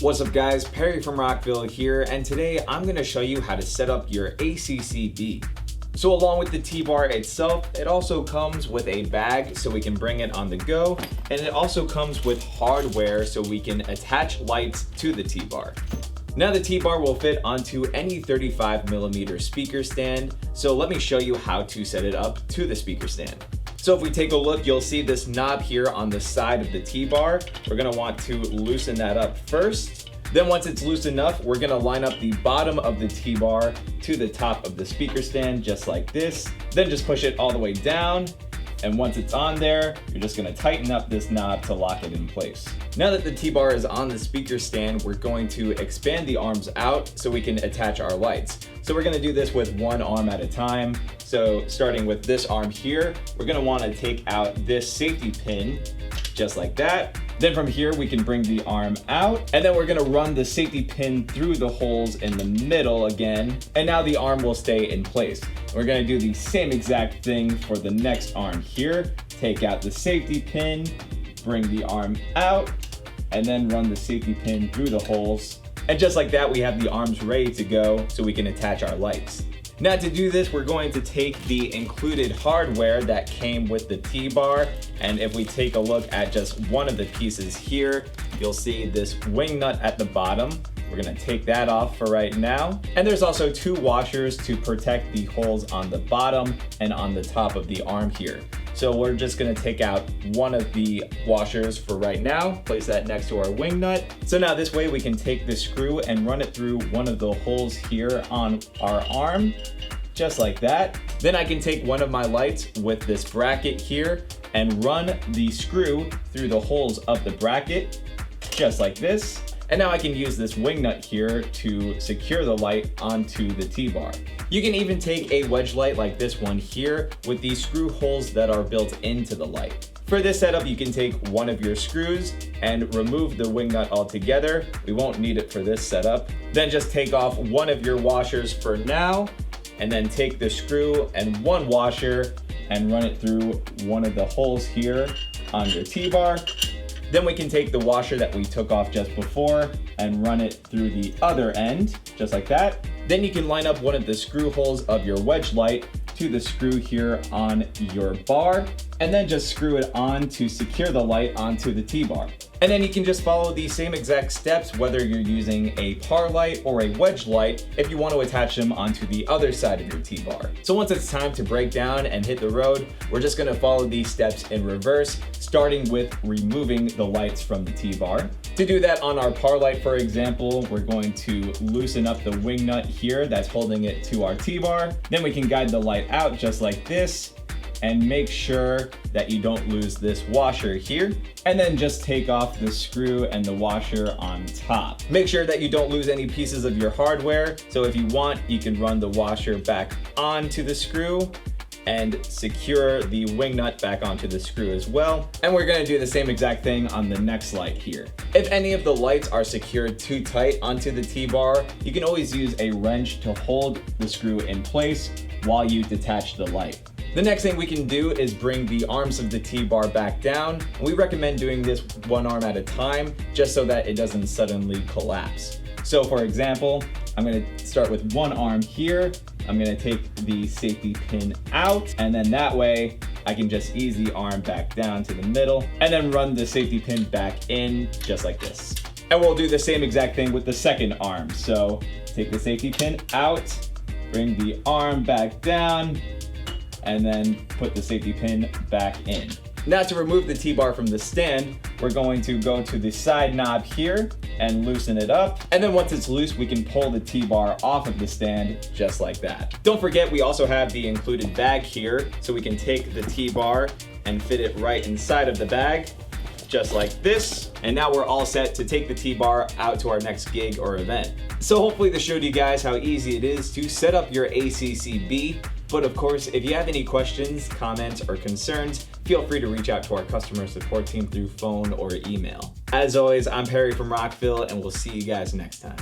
What's up guys, Perry from Rockville here, and today I'm going to show you how to set up your ACC-B. So along with the T-Bar itself, it also comes with a bag so we can bring it on the go, and it also comes with hardware so we can attach lights to the T-Bar. Now the T-Bar will fit onto any 35mm speaker stand, so let me show you how to set it up to the speaker stand. So if we take a look, you'll see this knob here on the side of the T-Bar. We're gonna want to loosen that up first. Then once it's loose enough, we're gonna line up the bottom of the T-Bar to the top of the speaker stand, just like this. Then just push it all the way down. And once it's on there, you're just gonna tighten up this knob to lock it in place. Now that the T-Bar is on the speaker stand, we're going to expand the arms out so we can attach our lights. So we're gonna do this with one arm at a time. So starting with this arm here, we're gonna wanna take out this safety pin, just like that. Then from here, we can bring the arm out, and then we're gonna run the safety pin through the holes in the middle again, and now the arm will stay in place. We're gonna do the same exact thing for the next arm here. Take out the safety pin, bring the arm out, and then run the safety pin through the holes. And just like that, we have the arms ready to go so we can attach our lights. Now to do this, we're going to take the included hardware that came with the T-Bar, and if we take a look at just one of the pieces here, you'll see this wing nut at the bottom. We're gonna take that off for right now. And there's also two washers to protect the holes on the bottom and on the top of the arm here. So we're just gonna take out one of the washers for right now, place that next to our wing nut. So now this way we can take the screw and run it through one of the holes here on our arm, just like that. Then I can take one of my lights with this bracket here and run the screw through the holes of the bracket, just like this. And now I can use this wing nut here to secure the light onto the T-Bar. You can even take a wedge light like this one here with these screw holes that are built into the light. For this setup, you can take one of your screws and remove the wing nut altogether. We won't need it for this setup. Then just take off one of your washers for now, and then take the screw and one washer and run it through one of the holes here on your T-Bar. Then we can take the washer that we took off just before and run it through the other end, just like that. Then you can line up one of the screw holes of your wedge light to the screw here on your bar, and then just screw it on to secure the light onto the T-Bar. And then you can just follow these same exact steps, whether you're using a par light or a wedge light, if you want to attach them onto the other side of your T-Bar. So once it's time to break down and hit the road, we're just gonna follow these steps in reverse, starting with removing the lights from the T-Bar. To do that on our par light, for example, we're going to loosen up the wing nut here that's holding it to our T-Bar. Then we can guide the light out just like this, and make sure that you don't lose this washer here. And then just take off the screw and the washer on top. Make sure that you don't lose any pieces of your hardware. So if you want, you can run the washer back onto the screw and secure the wing nut back onto the screw as well. And we're gonna do the same exact thing on the next light here. If any of the lights are secured too tight onto the T-Bar, you can always use a wrench to hold the screw in place while you detach the light. The next thing we can do is bring the arms of the T-Bar back down. We recommend doing this one arm at a time, just so that it doesn't suddenly collapse. So for example, I'm gonna start with one arm here. I'm gonna take the safety pin out, and then that way I can just ease the arm back down to the middle and then run the safety pin back in just like this. And we'll do the same exact thing with the second arm. So take the safety pin out, bring the arm back down, and then put the safety pin back in. Now to remove the T-Bar from the stand, we're going to go to the side knob here and loosen it up. And then once it's loose, we can pull the T-Bar off of the stand just like that. Don't forget, we also have the included bag here, so we can take the T-Bar and fit it right inside of the bag, just like this. And now we're all set to take the T-Bar out to our next gig or event. So hopefully this showed you guys how easy it is to set up your ACC-B. But of course, if you have any questions, comments, or concerns, feel free to reach out to our customer support team through phone or email. As always, I'm Perry from Rockville, and we'll see you guys next time.